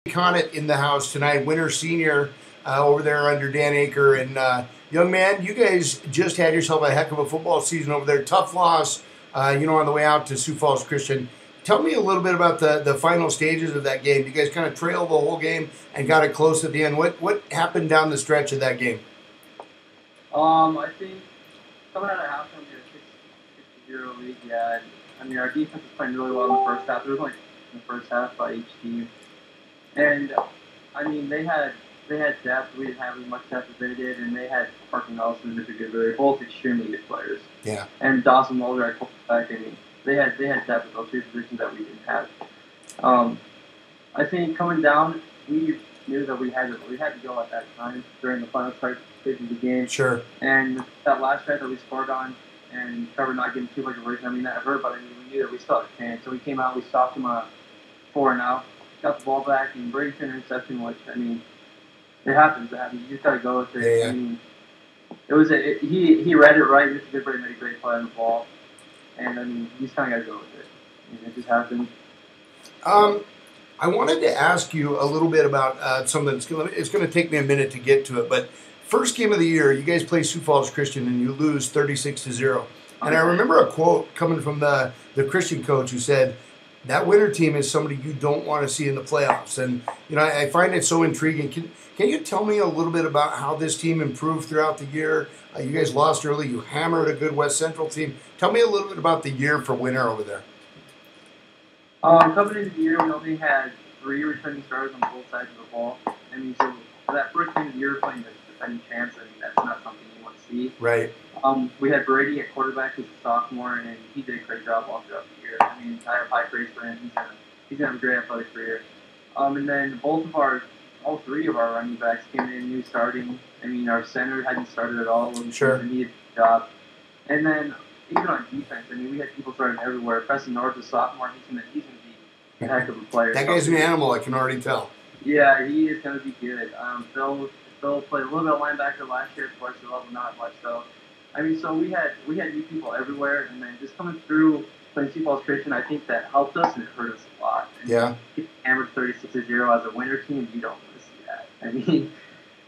Connot in the house tonight, winner senior over there under Dan Aker. And young man, you guys just had yourself a heck of a football season over there. Tough loss, on the way out to Sioux Falls Christian. Tell me a little bit about the final stages of that game. You guys kind of trailed the whole game and got it close at the end. What happened down the stretch of that game? I think coming out of halftime, we had a 6-0 lead. Yeah, I mean, our defense was playing really well in the first half. There was only in the first half by each team. And I mean, they had depth. We didn't have as much depth as they did, and they had Parker Nelson and Mr. Goodberry. They're both extremely good players. Yeah. And Dawson Mulder at quarterback. I mean, they had depth at those three positions that we didn't have. I think coming down, we knew that we had to go at that time during the final stretch of the game. Sure. And that last drive that we scored on, and Trevor not getting too much conversion. I mean, that hurt, but I mean, we knew that we still had a chance. So we came out, we stopped him on 4-0. Got the ball back and Brady threw an interception, which I mean, it happens. You just gotta go with it. Yeah. I mean, he read it right. Mr. Goodberry made a great play on the ball, and I mean, you just kind of gotta go with it. I mean, it just happened. I wanted to ask you a little bit about something. It's going to take me a minute to get to it, but first game of the year, you guys play Sioux Falls Christian and you lose 36-0. And I remember a quote coming from the Christian coach who said, that winner team is somebody you don't want to see in the playoffs. And, I find it so intriguing. Can you tell me a little bit about how this team improved throughout the year? You guys lost early. You hammered a good West Central team. Tell me a little bit about the year for winner over there. Coming into the year, we only had 3 returning starters on both sides of the ball. I mean, so for that first game of the year playing the defending champs, I mean, that's not something you want to see. Right. We had Brady at quarterback, who's a sophomore, and he did a great job all throughout the year. I mean, I have high praise for him. He's gonna have a great athletic career. And then all 3 of our running backs came in new starting. I mean, our center hadn't started at all. Sure. He needed a job. And then even on defense, I mean, we had people starting everywhere. Preston North, a sophomore, he's gonna be a heck of a player. That guy's an animal, I can already tell. Yeah, he is gonna be good. Phil played a little bit of linebacker last year, of course, but not much. So, I mean, so we had new people everywhere, and then just coming through playing Sioux Falls Christian, I think that helped us and it hurt us a lot. And yeah. Hammered 36-0 as a winner team, you don't want to see that. I mean,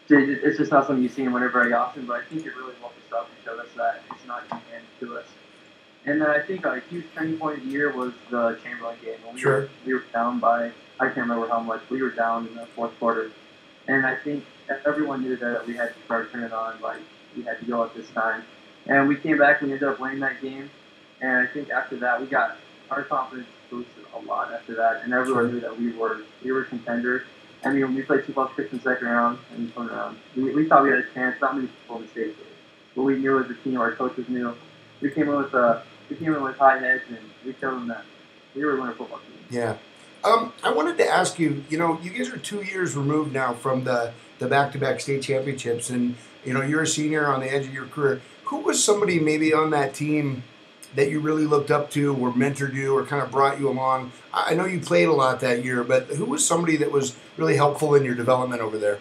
it's just not something you see winner very often, but I think it really woke us up and showed us that it's not going to hand to us. And then I think a huge turning point of the year was the Chamberlain game. When we were down by, I can't remember how much, we were down in the fourth quarter. And I think everyone knew that we had to start turning on, like we had to go at this time. And we came back and we ended up winning that game. And I think after that, our confidence boosted a lot after that. And everyone knew that we were contenders. I mean, when we played Sioux Falls Christian second round and third round, we thought we had a chance. Not many people in the state did. But we knew as a team, our coaches knew. We came in with high heads, and we showed them that we were a winner football team. Yeah. I wanted to ask you, you guys are 2 years removed now from the back-to-back state championships, and, you're a senior on the edge of your career. Who was somebody maybe on that team that you really looked up to or mentored you or kind of brought you along? I know you played a lot that year, but who was somebody that was really helpful in your development over there?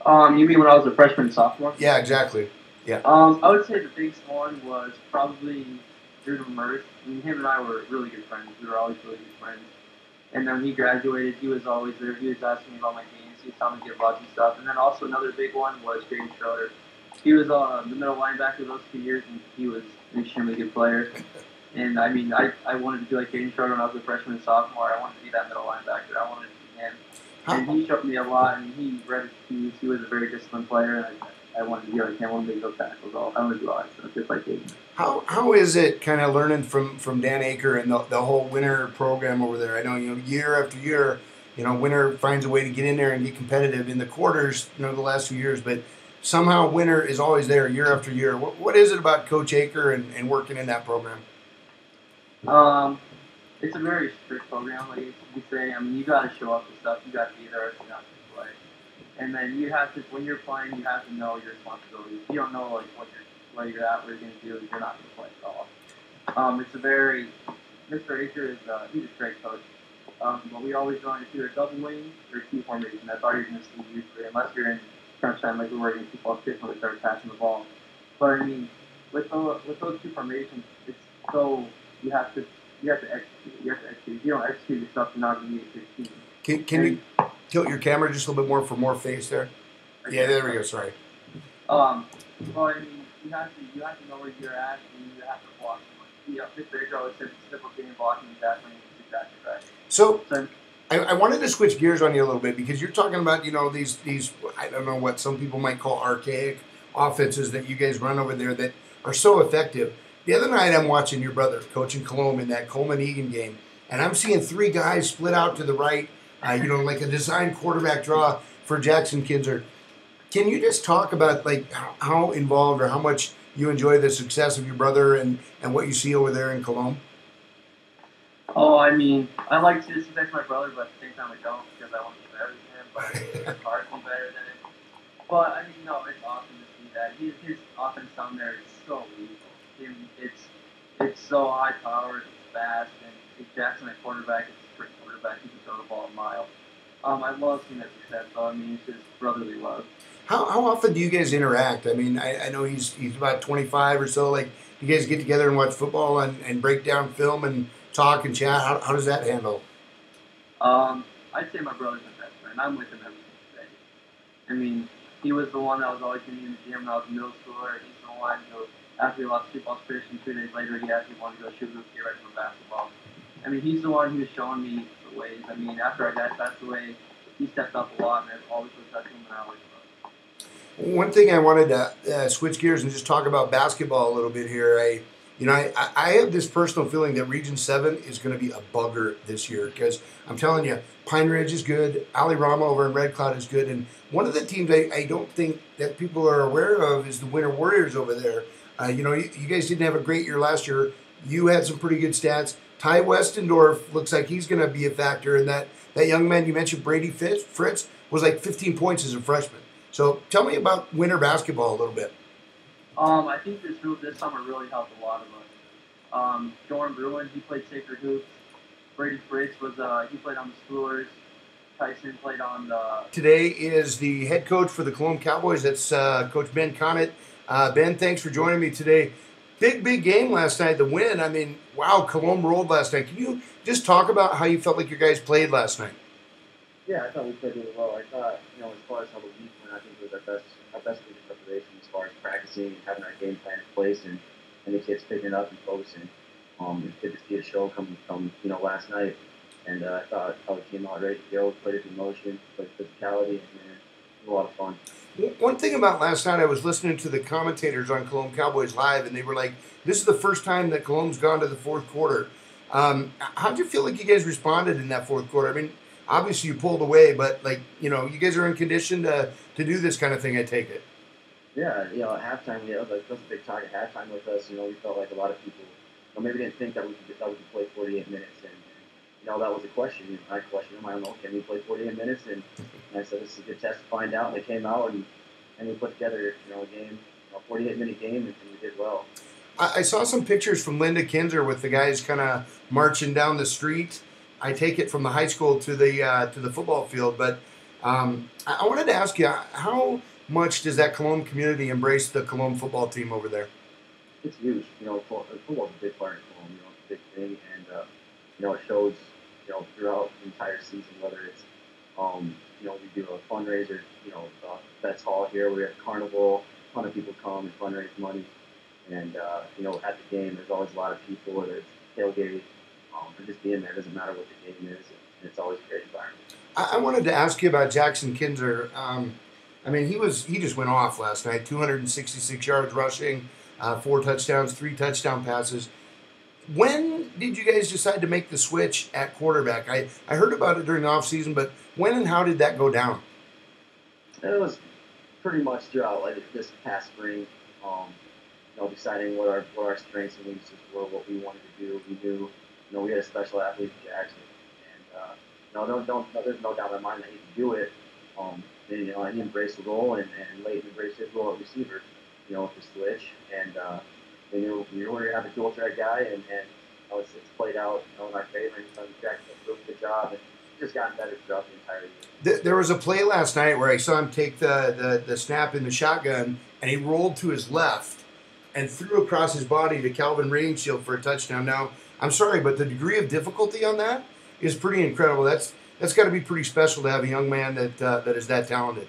You mean when I was a freshman and sophomore? Yeah, exactly. Yeah. I would say the biggest one was probably Drew Merce. I mean, him and I were really good friends. We were always really good friends. And then when he graduated, he was always there. He was asking me about my games. He was telling me to get lots of stuff. And then also another big one was Jaden Schroeder. He was the middle linebacker those 2 years, and he was an extremely good player. And I mean, I wanted to be like Jaden Schroeder when I was a freshman and sophomore. I wanted to be that middle linebacker. I wanted to be him. And he showed me a lot, and he read his cues. He was a very disciplined player, and I wanted to be like him. I wanted to go tackles. I wanted to do all that stuff, just like Jaden. How is it kind of learning from Dan Aker and the whole winter program over there? I know, year after year, winter finds a way to get in there and get competitive in the quarters, the last few years, but somehow winter is always there year after year. What is it about Coach Aker and working in that program? It's a very strict program, like you say. I mean, you got to show up to stuff. You got to be there, or you're not going to play. And then you have to, when you're playing, you have to know your responsibilities. If you don't know where you're at, what you're going to do, you're not going to play at all. Mr. Aker is he's a great coach. But we always run either a double wing or a T formation. That's all you're going to see usually, unless you're in crunch time like we were in Sioux Falls Christian when we started passing the ball. But I mean, with those 2 formations, it's so you have to execute. You have to execute. If you don't execute yourself, you're not going to be a good team. Can you tilt your camera just a little bit more for more face there? Yeah, there we go. Sorry. Well, I mean, you have to know where you're at, and you have to block. Mr. Baker always said simple game blocking is definitely exactly right. So I wanted to switch gears on you a little bit because you're talking about these I don't know what some people might call archaic offenses that you guys run over there that are so effective. The other night I'm watching your brother coaching Cologne in that Coleman-Egan game, and I'm seeing three guys split out to the right, like a design quarterback draw for Jackson Kinzer. Can you just talk about like how involved or how much you enjoy the success of your brother and what you see over there in Cologne? Oh, I mean, I like to success my brother, but at the same time I don't because I want to be better than him, but it's hard to be better than him. But, I mean, no, it's awesome to see that. His offense down there is so lethal. It's so high powered, it's fast, and if Jackson at quarterback, it's a great quarterback. He can throw the ball a mile. I love seeing that success, though. I mean, it's just brotherly love. How often do you guys interact? I mean, I know he's about 25 or so. Like, you guys get together and watch football and break down film and talk and chat. How does that handle? I'd say my brother's my best friend. I'm with him every single day. I mean, he was the one that was always meeting me in the gym when I was in middle school. He's the one who, after we lost Sioux Falls Christian 2 days later, he actually wanted to go shoot hoops, get ready for basketball. I mean, he's the one who's showing me the ways. I mean, after our dad passed away, he stepped up a lot, and I've always looked up to him, and I always loved. One thing I wanted to switch gears and just talk about basketball a little bit here. I have this personal feeling that Region 7 is going to be a bugger this year because I'm telling you, Pine Ridge is good, Ali Rama over in Red Cloud is good, and one of the teams I don't think that people are aware of is the Winter Warriors over there. You guys didn't have a great year last year. You had some pretty good stats. Ty Westendorf looks like he's going to be a factor, and that young man you mentioned, Brady Fritz, was like 15 points as a freshman. So tell me about winter basketball a little bit. I think this summer really helped a lot of us. Jordan Bruin, he played Sacred Hoops. Brady Fritz he played on the Schoolers. Tyson played on the. Today is the head coach for the Cologne Cowboys. That's Coach Ben Connot. Ben, thanks for joining me today. Big game last night. The win. I mean, wow, Cologne rolled last night. Can you just talk about how you felt like your guys played last night? Yeah, I thought we played really well. I thought, as far as how the week went, I think it was our best week of preparation as far as practicing and having our game plan in place and the kids picking it up and focusing. It's good to see a show coming from, last night. And I thought how it came out ready to go, played it in motion, played physicality, and it was a lot of fun. One thing about last night, I was listening to the commentators on Cologne Cowboys Live, and they were like, this is the first time that Cologne's gone to the fourth quarter. How did you feel like you guys responded in that fourth quarter? I mean, obviously you pulled away, but you guys are in condition to do this kind of thing, I take it. Yeah, at halftime, that was a big talk at halftime with us. We felt like a lot of people maybe didn't think that we could play 48 minutes. And that was a question. I questioned them. I don't know, can we play 48 minutes? And I said, this is a good test to find out. And they came out and we put together, a game, a 48-minute game, and we did well. I saw some pictures from Linda Kinzer with the guys kind of marching down the street. I take it from the high school to the football field. But I wanted to ask you, how much does that Cologne community embrace the Cologne football team over there? It's huge. Football's a big part of Cologne. It's a big thing, and it shows. Throughout the entire season, whether it's, we do a fundraiser, Vets Hall here, we have a carnival, a ton of people come and fundraise money, and, at the game, there's always a lot of people, whether it's tailgate, or just being there, it doesn't matter what the game is, and it's always a great environment. I wanted to ask you about Jackson Kinzer. He just went off last night, 266 yards rushing, 4 touchdowns, 3 touchdown passes. When did you guys decide to make the switch at quarterback? I heard about it during the offseason, but when and how did that go down? It was pretty much throughout this past spring, deciding what our strengths and weaknesses were, what we wanted to do. We knew, we had a special athlete in Jackson, and there's no doubt in my mind that he can do it. He embraced the role, and Leighton embraced his role at receiver, with the switch, and. We knew we were going to have a dual threat guy, and it's played out in our favor. He's done Jackson a really good job, and just gotten better throughout the entire year. There was a play last night where I saw him take the snap in the shotgun, and he rolled to his left and threw across his body to Calvin Rainshield for a touchdown. Now, I'm sorry, but the degree of difficulty on that is pretty incredible. That's That's got to be pretty special to have a young man that is that talented.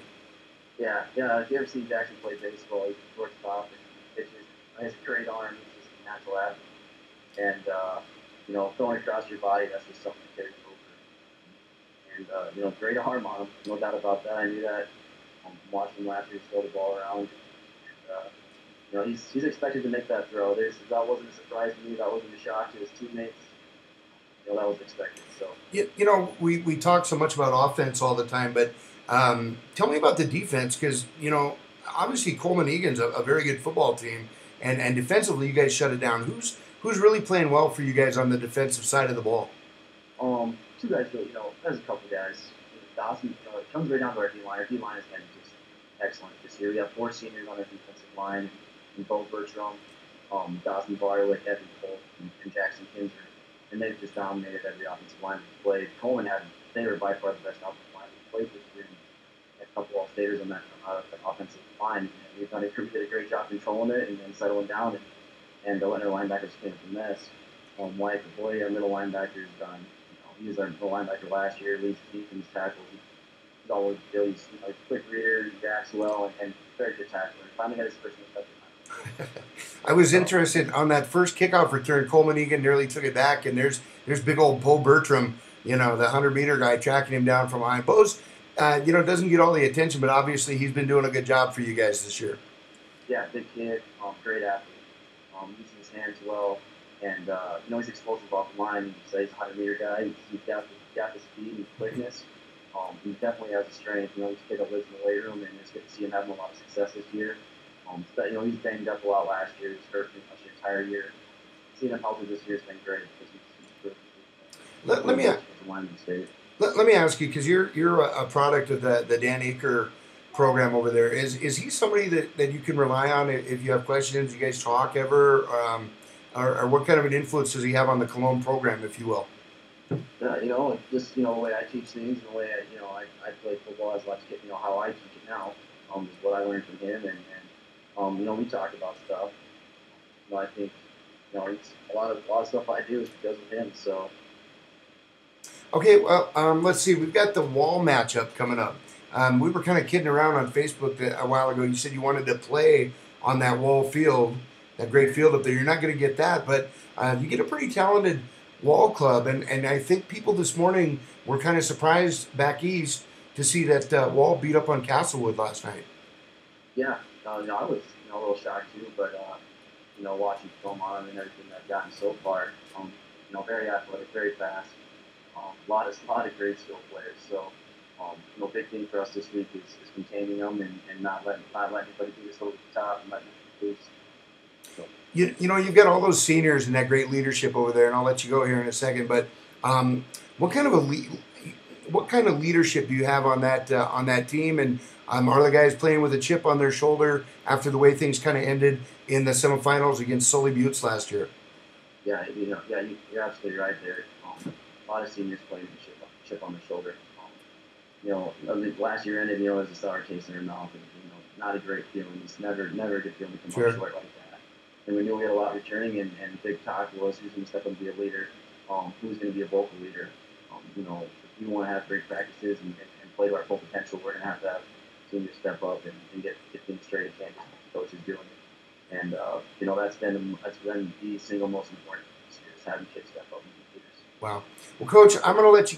Yeah, yeah. If you ever seen Jackson play baseball, he's a shortstop and he pitches. He has a great arm. He's just a natural athlete. And throwing across your body, that's just something that carries over. And great arm on him, no doubt about that. I knew that. Watching him last year throw the ball around. And, he's expected to make that throw. That wasn't a surprise to me. That wasn't a shock to his teammates. That was expected. So We talk so much about offense all the time, but tell me about the defense because obviously Coleman Egan's a very good football team, and defensively you guys shut it down. Who's really playing well for you guys on the defensive side of the ball? Two guys, there's a couple guys. Dawson, it comes right down to our D line. Our D line has been just excellent this year. We have 4 seniors on our defensive line, and Bo Bertram, Dawson Barwick, Evan Cole, and Jackson Kinzer. And they've just dominated every offensive line we played. They were by far the best offensive line we played this year. And a couple All-Staters on that offensive line. And we did a great job controlling it and then settling down and letting our linebackers clean up the mess. White, the boy, our middle linebacker is done. He was our middle linebacker last year, leads the defense tackles. He's always good. He's a quick reader, he reacts well, and very good tackler. Finally got his first touchdown. I was interested on that first kickoff return. Coleman Egan nearly took it back, and there's big old Bo Bertram, the 100-meter guy, tracking him down from behind. Bo's, doesn't get all the attention, but obviously he's been doing a good job for you guys this year. Yeah, big kid, great athlete. Uses his hands well, and he's explosive off the line. He's a 100-meter guy. He's got the speed and quickness. He definitely has the strength. He's a kid that lives in the weight room, and it's good to see him having a lot of success this year. He's banged up a lot last year. He's hurt pretty much the entire year. Seeing him healthy this year has been great because he's let me ask you because you're a product of the Dan Aker program over there. Is he somebody that you can rely on if you have questions? You guys talk ever, or what kind of an influence does he have on the Cologne program, if you will? Yeah, just the way I teach things, and the way I play football as much as how I teach it now. Is what I learned from him, and we talk about stuff. I think it's a lot of stuff I do is because of him. So. Okay, well, let's see. We've got the wall matchup coming up. We were kind of kidding around on Facebook a while ago. You said you wanted to play on that wall field, that great field up there. You're not going to get that, but you get a pretty talented wall club. And I think people this morning were kind of surprised back east to see that wall beat up on Castlewood last night. Yeah, I was a little shocked too, but watching film on him and everything I've gotten so far, very athletic, very fast, a lot of great skill players. So, big thing for us this week is containing them and not letting anybody beat us over the top and letting them loose. So. You've got all those seniors and that great leadership over there, and I'll let you go here in a second. But what kind of leadership do you have on that team? And are the guys playing with a chip on their shoulder after the way things kind of ended in the semifinals against Sully Buttes last year? Yeah, you're absolutely right there. A lot of seniors playing with a chip on their shoulder. Last year ended, as a sour taste in their mouth, and not a great feeling. It's never a good feeling to come up short like that. And we knew we had a lot returning, and big talk was who's going to step up and be a leader, who's going to be a vocal leader. If we want to have great practices and play to our full potential, we're going to have seniors step up and get things straight and can't just the coaches doing it. And that's been the single most important thing this year is having kids step up and be leaders. Wow. Well, Coach, I'm going to let you